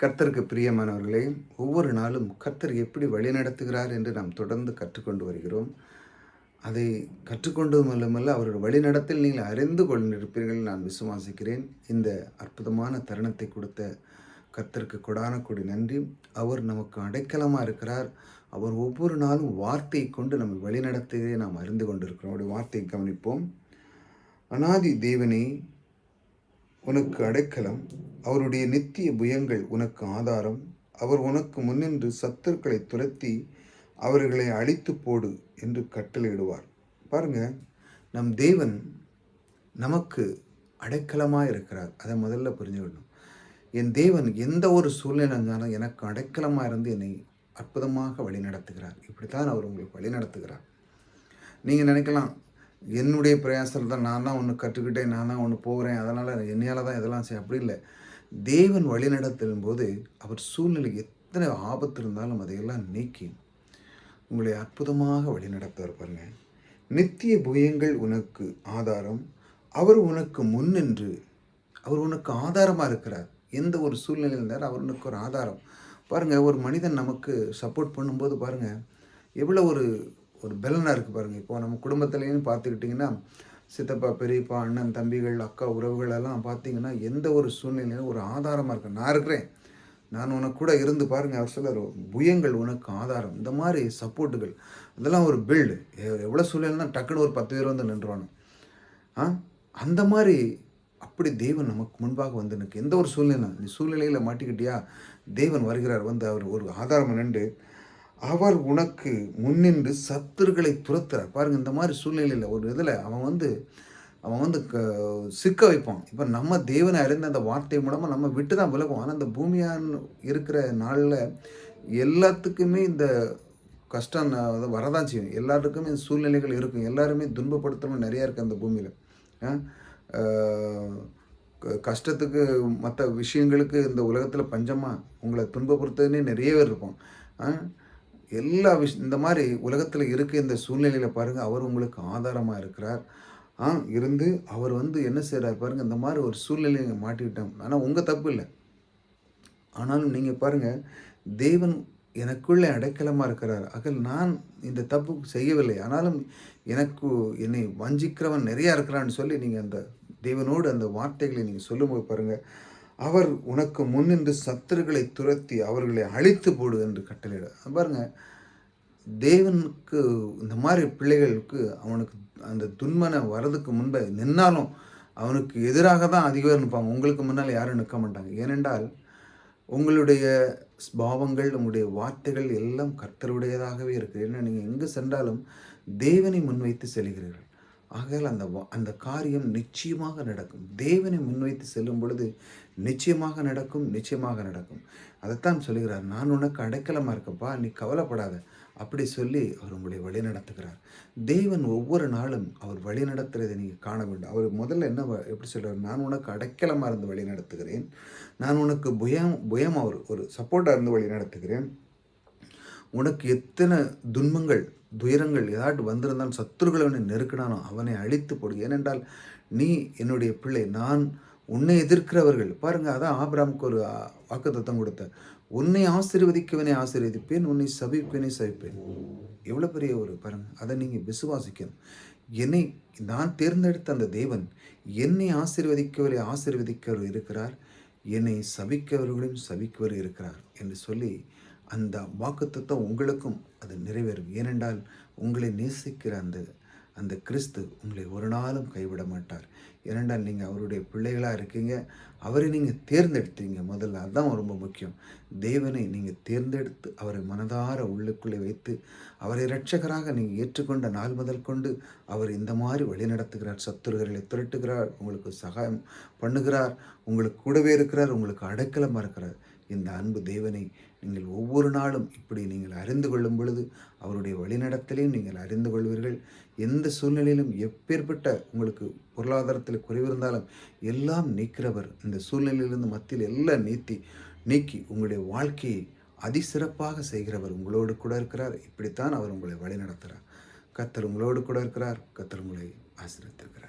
கர்த்தருக்கு பிரியமானவர்களே, ஒவ்வொரு நாளும் கர்த்தர் எப்படி வழிநடத்துகிறார் என்று நாம் தொடர்ந்து கற்றுக்கொண்டு வருகிறோம். அதை கற்றுக்கொண்டதும் அல்லமல்ல, அவருடைய வழிநடத்தல் நீங்கள் அறிந்து கொண்டிருப்பீர்கள் நான் விசுவாசிக்கிறேன். இந்த அற்புதமான தருணத்தை கொடுத்த கர்த்தருக்கு கொடான கொடி நன்றி. அவர் நமக்கு அடைக்கலமாக இருக்கிறார். அவர் ஒவ்வொரு நாளும் வார்த்தையை கொண்டு நம்மை வழிநடத்துவதை நாம் அறிந்து கொண்டிருக்கிறோம். அவருடைய வார்த்தையை கவனிப்போம். அநாதி தேவனே, உனக்கு அடைக்கலம், அவருடைய நித்திய புயங்கள் உனக்கு ஆதாரம். அவர் உனக்கு முன்னின்று சத்துருக்களை துரத்தி அவர்களை அழித்து போடு என்று கட்டளையிடுவார். பாருங்க, நம் தேவன் நமக்கு அடைக்கலமாக இருக்கிறார். அதை முதல்ல புரிஞ்சுக்கணும். என் தேவன் எந்த ஒரு சூழ்நிலை இருந்தாலும் எனக்கு அடைக்கலமாக இருந்து என்னை அற்புதமாக வழி நடத்துகிறார். இப்படித்தான் அவர் உங்களுக்கு வழி நடத்துகிறார். நீங்கள் நினைக்கலாம், என்னுடைய பிரயாசத்தில் தான் நான் தான் ஒன்று கற்றுக்கிட்டேன், நான் தான் ஒன்று போகிறேன், அதனால் என்னையால் தான் இதெல்லாம் செய்ய. அப்படி இல்லை. தேவன் வழிநடத்தும் போது அவர் சூழ்நிலை எத்தனை ஆபத்து இருந்தாலும் அதையெல்லாம் நீக்கி உங்களை அற்புதமாக வழிநடத்துவார். பாருங்க, நித்திய புயங்கள் உனக்கு ஆதாரம். அவர் உனக்கு முன்னின்று அவர் உனக்கு ஆதாரமாக இருக்கிறார். எந்த ஒரு சூழ்நிலையில் இருந்தாலும் அவர் உனக்கு ஒரு ஆதாரம். பாருங்கள், ஒரு மனிதன் நமக்கு சப்போர்ட் பண்ணும்போது பாருங்கள் எவ்வளோ ஒரு ஒரு பலனாக இருக்குது பாருங்கள். இப்போது நம்ம குடும்பத்துலேயும் பார்த்துக்கிட்டிங்கன்னா, சித்தப்பா, பெரியப்பா, அண்ணன், தம்பிகள், அக்கா, உறவுகள் எல்லாம் பார்த்திங்கன்னா எந்த ஒரு சூழ்நிலையிலும் ஒரு ஆதாரமாக இருக்கு. நான் இருக்கிறேன், நான் உனக்கு கூட இருந்து பாருங்கள். அவர் சொல்ல புயங்கள் உனக்கு ஆதாரம். இந்த மாதிரி சப்போர்ட்டுகள் இதெல்லாம் ஒரு பில்டு. எவ்வளோ சூழ்நிலைனா டக்குன்னு ஒரு 10 பேர் வந்து நின்றுவானு. அந்த மாதிரி அப்படி தேவன் நமக்கு முன்பாக வந்து எனக்கு எந்த ஒரு சூழ்நிலை, நீ சூழ்நிலையில் மாட்டிக்கிட்டியா, தேவன் வருகிறார். வந்து அவர் ஒரு ஆதாரம் நின்று அவர் உனக்கு முன்னின்று சத்துருக்களை துரத்துறார். பாருங்கள், இந்த மாதிரி சூழ்நிலையில் ஒரு இதில் அவன் வந்து சிக்க வைப்பான். இப்போ நம்ம தேவனை அறிந்த அந்த வார்த்தை மூலமாக நம்ம விட்டு தான் விலகும். ஆனால் இந்த பூமியான இருக்கிற நாளில் எல்லாத்துக்குமே இந்த கஷ்டம் வரதான் செய்யும். எல்லாத்துக்குமே இந்த சூழ்நிலைகள் இருக்கும். எல்லாருமே துன்பப்படுத்தணும் நிறையா இருக்குது அந்த பூமியில். கஷ்டத்துக்கு மற்ற விஷயங்களுக்கு இந்த உலகத்தில் பஞ்சமாக உங்களை துன்பப்படுத்துறதுனே நிறைய பேர் இருப்போம். எல்லா இந்த மாதிரி உலகத்தில் இருக்க இந்த சூழ்நிலையில் பாருங்கள், அவர் உங்களுக்கு ஆதாரமாக இருக்கிறார். இருந்து அவர் வந்து என்ன செய்கிறார் பாருங்கள், இந்த மாதிரி ஒரு சூழ்நிலையை மாட்டிக்கிட்டோம். ஆனால் உங்கள் தப்பு இல்லை. ஆனாலும் நீங்கள் பாருங்கள், தேவன் எனக்குள்ளே அடைக்கலமாக இருக்கிறார். நான் இந்த தப்பு செய்யவில்லை, ஆனாலும் என்னை வஞ்சிக்கிறவன் நிறையா இருக்கிறான்னு சொல்லி நீங்கள் அந்த தேவனோடு அந்த வார்த்தைகளை நீங்கள் சொல்லும்போது பாருங்கள், அவர் உனக்கு முன்னின்று சத்துருக்களை துரத்தி அவர்களை அழித்து போடு என்று கட்டளையிட. பாருங்கள், தேவனுக்கு இந்த மாதிரி பிள்ளைகளுக்கு அவனுக்கு அந்த துன்மனை வர்றதுக்கு முன்பே நின்னாலும் அவனுக்கு எதிராக தான் அதிக பேர் நிற்பாங்க. உங்களுக்கு முன்னால் யாரும் நிற்க மாட்டாங்க. ஏனென்றால் உங்களுடைய ஸ்பாவங்கள், உங்களுடைய வார்த்தைகள் எல்லாம் கர்த்தருடையதாகவே இருக்குது. ஏன்னா நீங்கள் எங்கு சென்றாலும் தேவனை முன்வைத்து செல்கிறீர்கள். ஆகையால் அந்த காரியம் நிச்சயமாக நடக்கும். தேவனை முன்வைத்து செல்லும் பொழுது நிச்சயமாக நடக்கும். அதைத்தான் சொல்லுகிறார், நான் உனக்கு அடைக்கலமாக இருக்கப்பா, நீ கவலைப்படாத அப்படி சொல்லி அவர் உங்களை வழி நடத்துகிறார். தேவன் ஒவ்வொரு நாளும் அவர் வழி நடத்துகிறதை நீங்கள் காண வேண்டும். அவர் முதல்ல எப்படி சொல்கிறார், நான் உனக்கு அடைக்கலமாக இருந்து வழி நடத்துகிறேன், நான் உனக்கு புயம் அவர் ஒரு சப்போர்ட்டாக இருந்து வழி நடத்துகிறேன். உனக்கு எத்தனை துன்பங்கள், துயரங்கள் ஏதாட்டு வந்திருந்தாலும், சத்துருக்களை அவனை நெருக்கினாலும் அவனை அழித்து போடு. ஏனென்றால் நீ என்னுடைய பிள்ளை, நான் உன்னை எதிர்க்கிறவர்கள் பாருங்கள். அதான் ஆபிரகாமுக்கு ஒரு வாக்குத்தத்தம் கொடுத்த, உன்னை ஆசீர்வதிக்கவனை ஆசீர்வதிப்பேன், உன்னை சபிப்பேனே சபிப்பேன். எவ்வளோ பெரிய ஒரு பாருங்கள், அதை நீங்கள் விசுவாசிக்கணும். என்னை நான் தேர்ந்தெடுத்த அந்த தேவன் என்னை ஆசீர்வதிக்கவரை ஆசீர்வதிக்கவர் இருக்கிறார், என்னை சபிக்கவர்களையும் சபிக்கவர் இருக்கிறார் என்று சொல்லி அந்த வாக்குத்தத்தம் உங்களுக்கும் அது நிறைவேறும். ஏனென்றால் உங்களை நேசிக்கிற அந்த கிறிஸ்து உங்களை ஒரு நாளும் கைவிட மாட்டார். ஏனென்றால் நீங்கள் அவருடைய பிள்ளைகளாக இருக்கீங்க. அவரை நீங்கள் தேர்ந்தெடுத்தீங்க. முதல்ல அதுதான் ரொம்ப முக்கியம். தேவனை நீங்கள் தேர்ந்தெடுத்து அவரை மனதார உள்ளுக்குள்ளே வைத்து அவரை இரட்சகராக நீங்கள் ஏற்றுக்கொண்ட நாள் முதல் கொண்டு அவர் இந்த மாதிரி வழி நடத்துகிறார். சத்துருகளை திரட்டுகிறார், உங்களுக்கு சகாயம் பண்ணுகிறார், உங்களுக்கு கூடவே இருக்கிறார், உங்களுக்கு அடைக்கலமாக இருக்கிறார். இந்த அன்பு தேவனை நீங்கள் ஒவ்வொரு நாளும் இப்படி நீங்கள் அறிந்து கொள்ளும் பொழுது அவருடைய வழிநடத்தலையும் நீங்கள் அறிந்து கொள்வீர்கள். எந்த சூழ்நிலையிலும் எப்பேற்பட்ட உங்களுக்கு பொருளாதாரத்தில் குறைவிருந்தாலும் எல்லாம் நீக்கிறவர். இந்த சூழ்நிலையிலிருந்து மத்தியில் எல்லாம் நீக்கி உங்களுடைய வாழ்க்கையை அதிசிறப்பாக செய்கிறவர் உங்களோடு கூட இருக்கிறார். இப்படித்தான் அவர் உங்களை வழி நடத்துகிறார். கர்த்தர் உங்களோடு கூட இருக்கிறார். கர்த்தர் உங்களை ஆசீர்வதித்திருக்கிறார்.